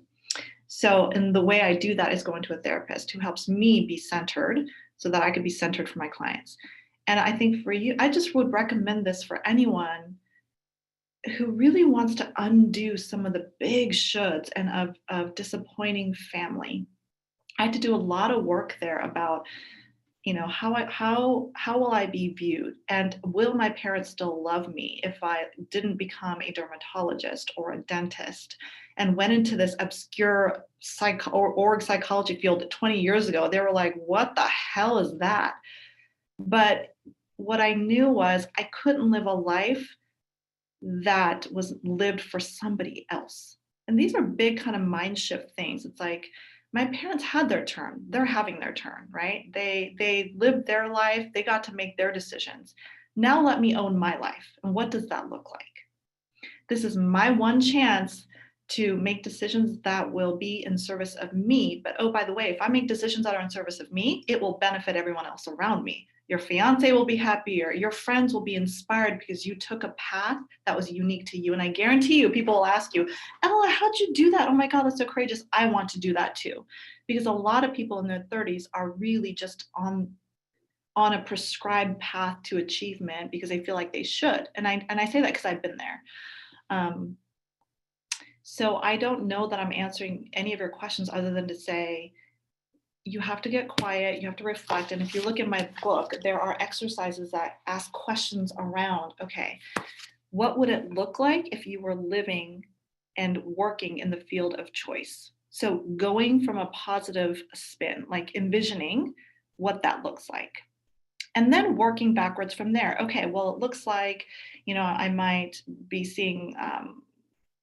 So, and the way I do that is going to a therapist who helps me be centered so that I could be centered for my clients. And I think for you, I just would recommend this for anyone who really wants to undo some of the big shoulds and of disappointing family. I had to do a lot of work there about, how will I be viewed, and will my parents still love me if I didn't become a dermatologist or a dentist and went into this obscure org psychology field 20 years ago. They were like, what the hell is that? But what I knew was I couldn't live a life that was lived for somebody else. And these are big kind of mind shift things. It's like, my parents had their turn. They're having their turn, right? They lived their life. They got to make their decisions. Now let me own my life. And what does that look like? This is my one chance to make decisions that will be in service of me. But oh, by the way, if I make decisions that are in service of me, it will benefit everyone else around me. Your fiance will be happier. Your friends will be inspired because you took a path that was unique to you. And I guarantee you, people will ask you, Ella, how'd you do that? Oh my God, that's so courageous. I want to do that too. Because a lot of people in their 30s are really just on a prescribed path to achievement because they feel like they should. And I say that because I've been there. So I don't know that I'm answering any of your questions other than to say, you have to get quiet, you have to reflect. And if you look in my book, there are exercises that ask questions around, okay, what would it look like if you were living and working in the field of choice? So going from a positive spin, like envisioning what that looks like. And then working backwards from there. Okay, well, it looks like, I might be seeing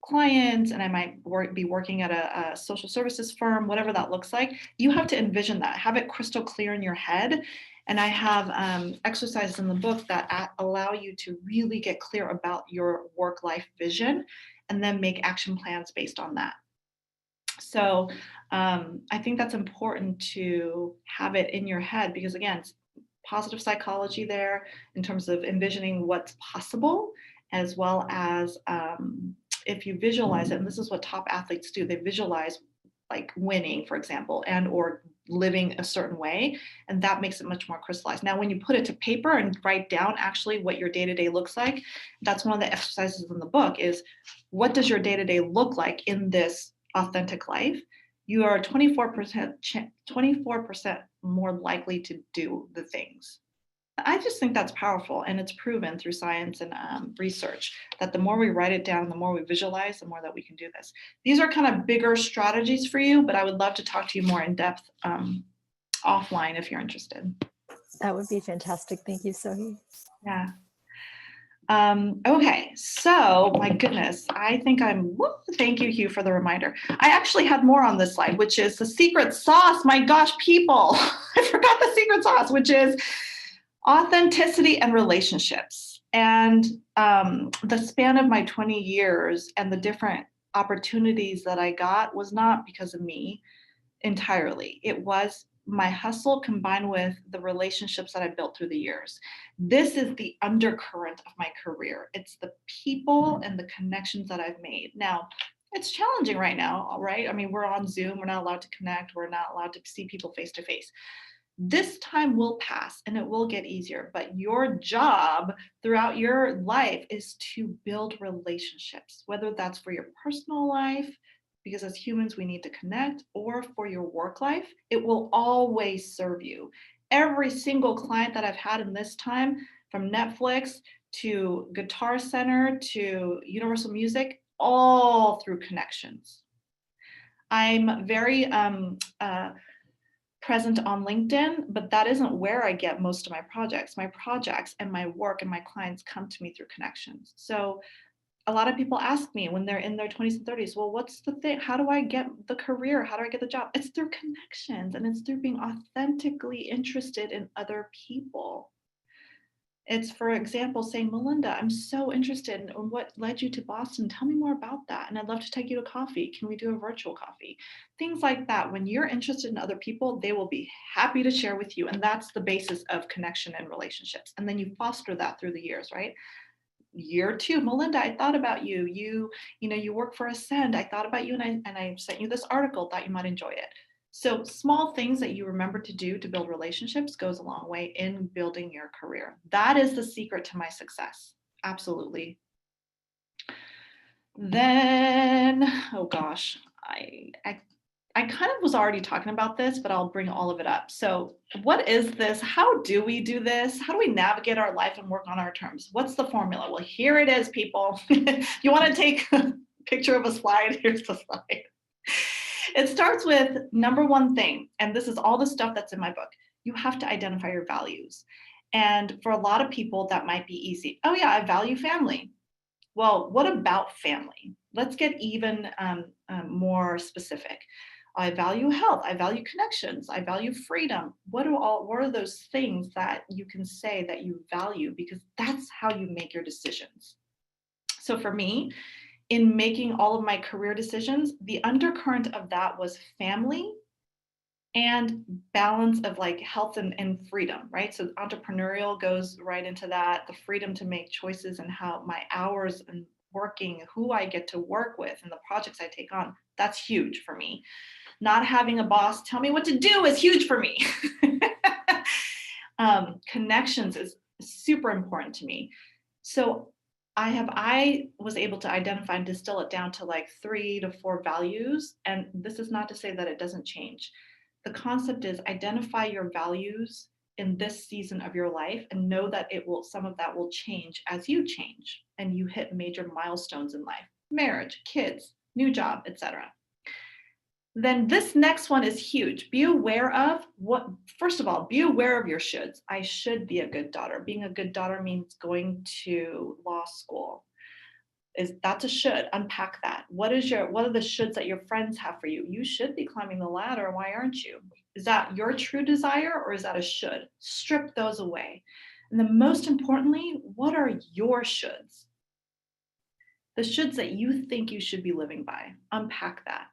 clients and I might be working at a social services firm, whatever that looks like. You have to envision that, have it crystal clear in your head. And I have exercises in the book that allow you to really get clear about your work-life vision and then make action plans based on that. So I think that's important to have it in your head because, again, it's positive psychology there in terms of envisioning what's possible, as well as if you visualize it, and this is what top athletes do, they visualize like winning, for example, and or living a certain way, and that makes it much more crystallized. Now, when you put it to paper and write down actually what your day-to-day looks like, that's one of the exercises in the book is, what does your day-to-day look like in this authentic life? You are 24% more likely to do the things. I just think that's powerful, and it's proven through science and research that the more we write it down, the more we visualize, the more that we can do this. These are kind of bigger strategies for you, but I would love to talk to you more in depth offline if you're interested. That would be fantastic. Thank you, Sohi. Yeah. Okay, so my goodness, I think thank you, Hugh, for the reminder. I actually had more on this slide, which is the secret sauce. My gosh, people, I forgot the secret sauce, which is authenticity and relationships. And the span of my 20 years and the different opportunities that I got was not because of me entirely. It was my hustle combined with the relationships that I built through the years. This is the undercurrent of my career. It's the people and the connections that I've made. Now, it's challenging right now, right? I mean, we're on Zoom, we're not allowed to connect, we're not allowed to see people face to face. This time will pass and it will get easier, but your job throughout your life is to build relationships, whether that's for your personal life, because as humans we need to connect, or for your work life. It will always serve you. Every single client that I've had in this time, from Netflix to Guitar Center to Universal Music, all through connections. I'm very present on LinkedIn, but that isn't where I get most of my projects. My projects and my work and my clients come to me through connections. So a lot of people ask me when they're in their 20s and 30s, well, what's the thing? How do I get the career? How do I get the job? It's through connections, and it's through being authentically interested in other people. It's, for example, saying, Melinda, I'm so interested in what led you to Boston. Tell me more about that. And I'd love to take you to coffee. Can we do a virtual coffee? Things like that. When you're interested in other people, they will be happy to share with you. And that's the basis of connection and relationships. And then you foster that through the years, right? Year 2, Melinda, I thought about you. You work for Ascend. I thought about you and I sent you this article, thought you might enjoy it. So small things that you remember to do to build relationships goes a long way in building your career. That is the secret to my success. Absolutely. Then, oh gosh, I kind of was already talking about this, but I'll bring all of it up. So what is this? How do we do this? How do we navigate our life and work on our terms? What's the formula? Well, here it is, people. You want to take a picture of a slide? Here's the slide. It starts with number one thing, and this is all the stuff that's in my book. You have to identify your values. And for a lot of people, that might be easy. Oh yeah, I value family. Well, what about family? Let's get even more specific. I value health. I value connections. I value freedom. What are those things that you can say that you value? Because that's how you make your decisions. So for me, in making all of my career decisions, the undercurrent of that was family and balance of like health and freedom, right? So entrepreneurial goes right into that, the freedom to make choices and how my hours and working, who I get to work with and the projects I take on, that's huge for me. Not having a boss tell me what to do is huge for me. Connections is super important to me. So I was able to identify and distill it down to like 3 to 4 values. And this is not to say that it doesn't change. The concept is identify your values in this season of your life and know that some of that will change as you change and you hit major milestones in life, marriage, kids, new job, etc. Then this next one is huge. Be aware of first of all, be aware of your shoulds. I should be a good daughter. Being a good daughter means going to law school. That's a should. Unpack that. What are the shoulds that your friends have for you? You should be climbing the ladder. Why aren't you? Is that your true desire or is that a should? Strip those away. And then most importantly, what are your shoulds? The shoulds that you think you should be living by. Unpack that.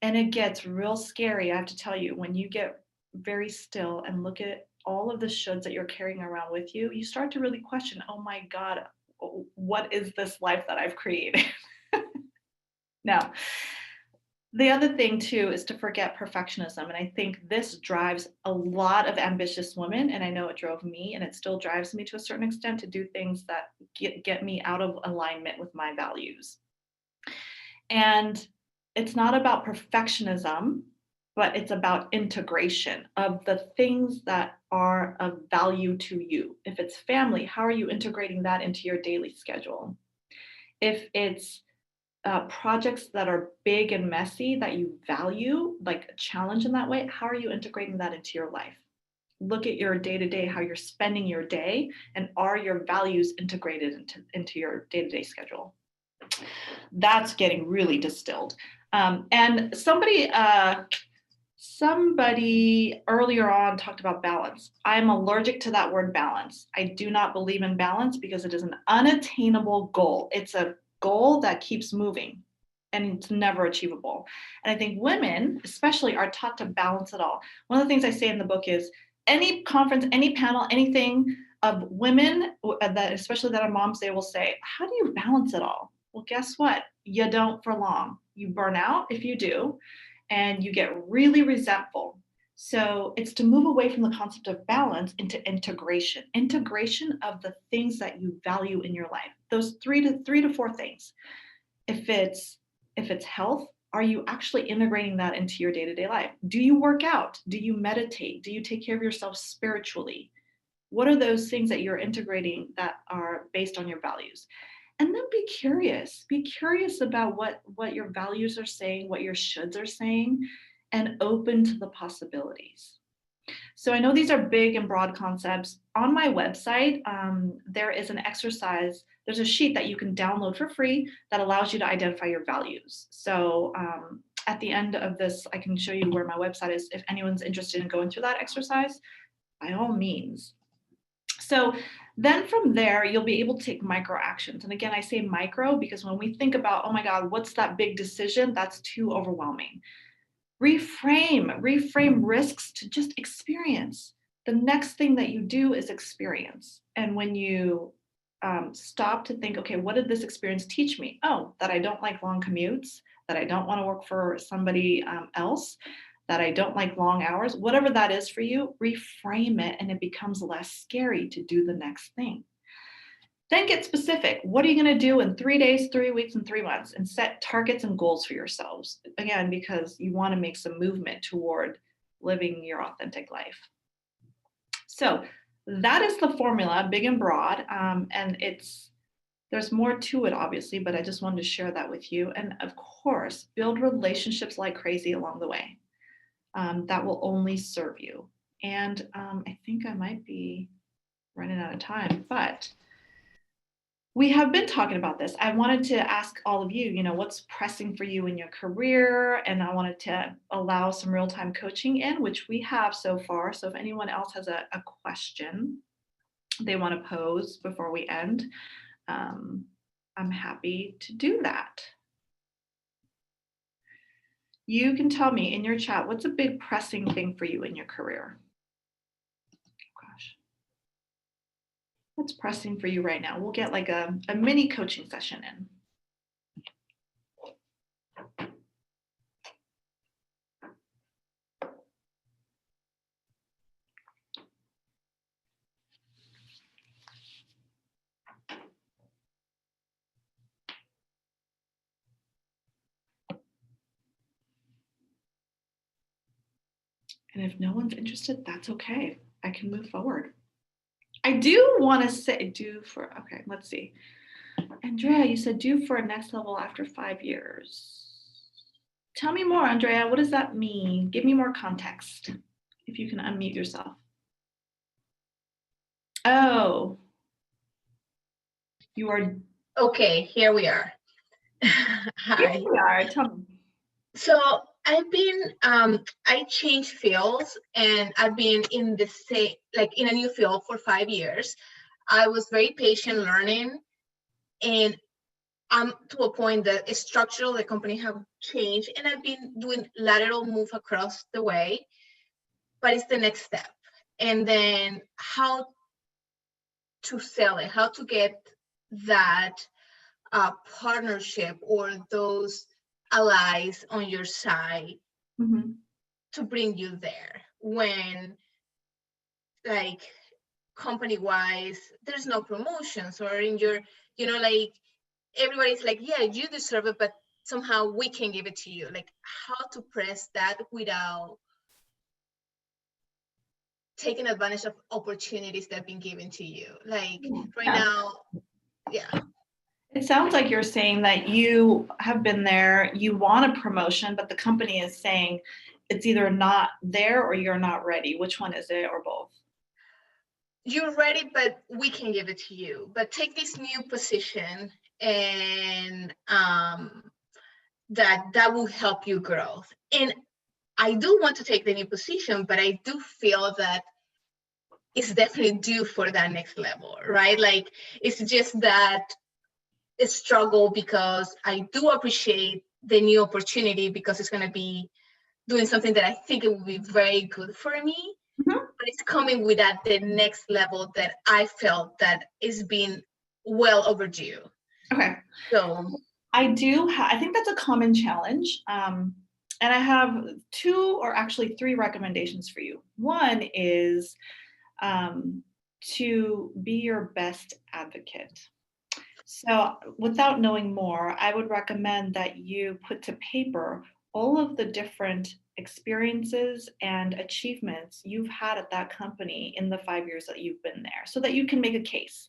And it gets real scary, I have to tell you, when you get very still and look at all of the shoulds that you're carrying around with you, you start to really question, oh my God, what is this life that I've created? Now, the other thing too is to forget perfectionism. And I think this drives a lot of ambitious women. And I know it drove me and it still drives me to a certain extent to do things that get me out of alignment with my values. And it's not about perfectionism, but it's about integration of the things that are of value to you. If it's family, how are you integrating that into your daily schedule? If it's projects that are big and messy that you value, like a challenge in that way, how are you integrating that into your life? Look at your day-to-day, how you're spending your day, and are your values integrated into your day-to-day schedule? That's getting really distilled. And somebody earlier on talked about balance. I'm allergic to that word balance. I do not believe in balance because it is an unattainable goal. It's a goal that keeps moving and it's never achievable. And I think women, especially, are taught to balance it all. One of the things I say in the book is any conference, any panel, anything of women, that especially that are moms, they will say, how do you balance it all? Well, guess what? You don't for long. You burn out if you do, and you get really resentful. So it's to move away from the concept of balance into integration of the things that you value in your life. Those three to four things. If it's health, are you actually integrating that into your day-to-day life? Do you work out? Do you meditate? Do you take care of yourself spiritually? What are those things that you're integrating that are based on your values? And then be curious. Be curious about what your values are saying, what your shoulds are saying, and open to the possibilities. So I know these are big and broad concepts. On my website, there is an exercise. There's a sheet that you can download for free that allows you to identify your values. So at the end of this, I can show you where my website is. If anyone's interested in going through that exercise, by all means. So then from there, you'll be able to take micro actions. And again, I say micro because when we think about, oh my God, what's that big decision? That's too overwhelming. Reframe risks to just experience. The next thing that you do is experience. And when you stop to think, okay, what did this experience teach me? Oh, that I don't like long commutes, that I don't want to work for somebody else, that I don't like long hours, whatever that is for you, reframe it and it becomes less scary to do the next thing. Then get specific. What are you going to do in 3 days, 3 weeks, and 3 months? And set targets and goals for yourselves. Again, because you want to make some movement toward living your authentic life. So that is the formula, big and broad. And there's more to it, obviously, but I just wanted to share that with you. And of course, build relationships like crazy along the way. That will only serve you. And I think I might be running out of time, but we have been talking about this. I wanted to ask all of you, what's pressing for you in your career? And I wanted to allow some real-time coaching in, which we have so far. So if anyone else has a question they want to pose before we end, I'm happy to do that. You can tell me in your chat, what's a big pressing thing for you in your career? Gosh. What's pressing for you right now? We'll get like a mini coaching session in. And if no one's interested, that's okay. I can move forward. I do want to say okay, let's see. Andrea, you said due for a next level after 5 years. Tell me more, Andrea. What does that mean? Give me more context. If you can unmute yourself. Oh, you are. Okay, here we are. Hi. Here we are. Tell me. So I've been, I changed fields, and I've been in the same, in a new field for 5 years. I was very patient learning, and I'm to a point that structural, the company have changed, and I've been doing lateral move across the way, but it's the next step. And then how to sell it, how to get that partnership or those allies on your side to bring you there when, company wise, there's no promotions, or in your, everybody's like, yeah, you deserve it, but somehow we can give it to you. How to press that without taking advantage of opportunities that have been given to you. Now, yeah. It sounds like you're saying that you have been there, you want a promotion, but the company is saying it's either not there or you're not ready. Which one is it, or both? You're ready, but we can give it to you. But take this new position, and that will help you grow. And I do want to take the new position, but I do feel that it's definitely due for that next level, right? It's just that struggle, because I do appreciate the new opportunity, because it's going to be doing something that I think it will be very good for me. But it's coming with the next level that I felt that is being well overdue. Okay. So I think that's a common challenge. And I have 2 or actually 3 recommendations for you. One is to be your best advocate. So without knowing more, I would recommend that you put to paper all of the different experiences and achievements you've had at that company in the 5 years that you've been there, so that you can make a case.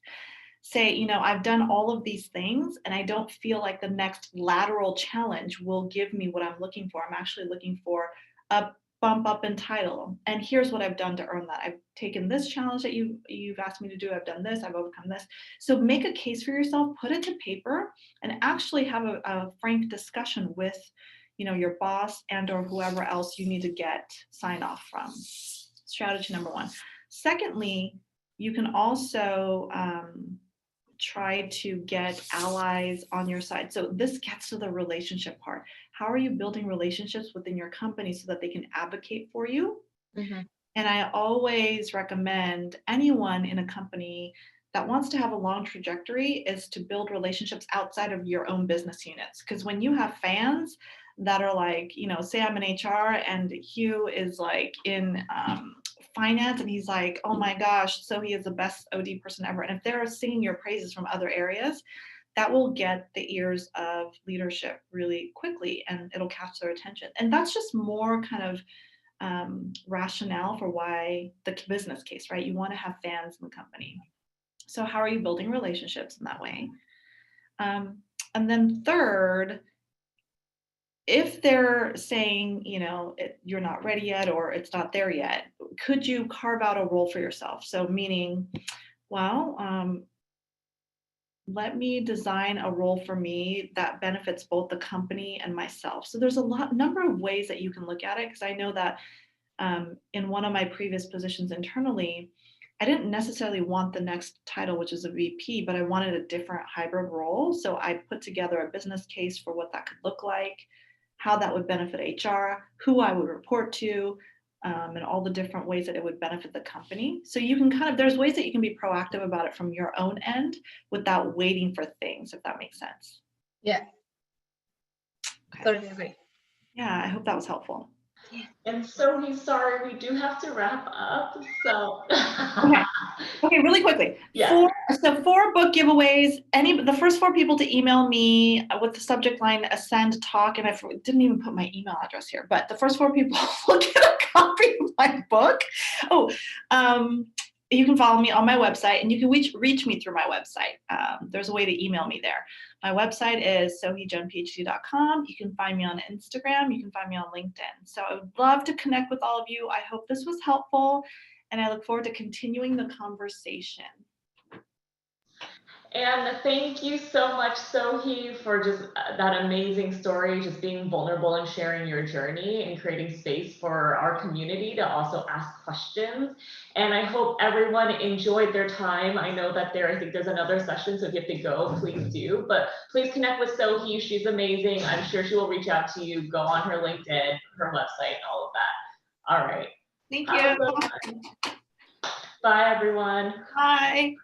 Say, I've done all of these things and I don't feel like the next lateral challenge will give me what I'm looking for. I'm actually looking for a bump up in title. And here's what I've done to earn that. I've taken this challenge that you've asked me to do. I've done this, I've overcome this. So make a case for yourself, put it to paper, and actually have a frank discussion with, your boss and or whoever else you need to get sign off from. Strategy number 1. Secondly, you can also try to get allies on your side. So this gets to the relationship part. How are you building relationships within your company so that they can advocate for you? And I always recommend anyone in a company that wants to have a long trajectory is to build relationships outside of your own business units. Because when you have fans, that are like, you know, say I'm in HR and Hugh is like in finance, and he's like, oh my gosh, so he is the best OD person ever. And if they're singing your praises from other areas, that will get the ears of leadership really quickly, and it'll catch their attention. And that's just more kind of rationale for why the business case, right? You want to have fans in the company. So how are you building relationships in that way? And then third, if they're saying, you know, you're not ready yet, or it's not there yet, could you carve out a role for yourself? So meaning, well, let me design a role for me that benefits both the company and myself. So there's number of ways that you can look at it, because I know that in one of my previous positions internally, I didn't necessarily want the next title, which is a VP, but I wanted a different hybrid role. So I put together a business case for what that could look like, how that would benefit HR, who I would report to, and all the different ways that it would benefit the company. So you can kind of, there's ways that you can be proactive about it from your own end without waiting for things, if that makes sense. Yeah. Okay. Totally agree. Yeah, I hope that was helpful. And so he's sorry, we do have to wrap up. So Okay, really quickly. Yeah. Four book giveaways. The first 4 people to email me with the subject line "Ascend Talk," and I didn't even put my email address here, but the first 4 people will get a copy of my book. You can follow me on my website, and you can reach me through my website. There's a way to email me there. My website is sohijenphd.com. You can find me on Instagram. You can find me on LinkedIn. So I would love to connect with all of you. I hope this was helpful, and I look forward to continuing the conversation. And thank you so much, Sohi, for just that amazing story, just being vulnerable and sharing your journey and creating space for our community to also ask questions. And I hope everyone enjoyed their time. I know that I think there's another session, so if you have to go, please do. But please connect with Sohi. She's amazing. I'm sure she will reach out to you. Go on her LinkedIn, her website, and all of that. All right. Thank you. Bye, everyone. Bye.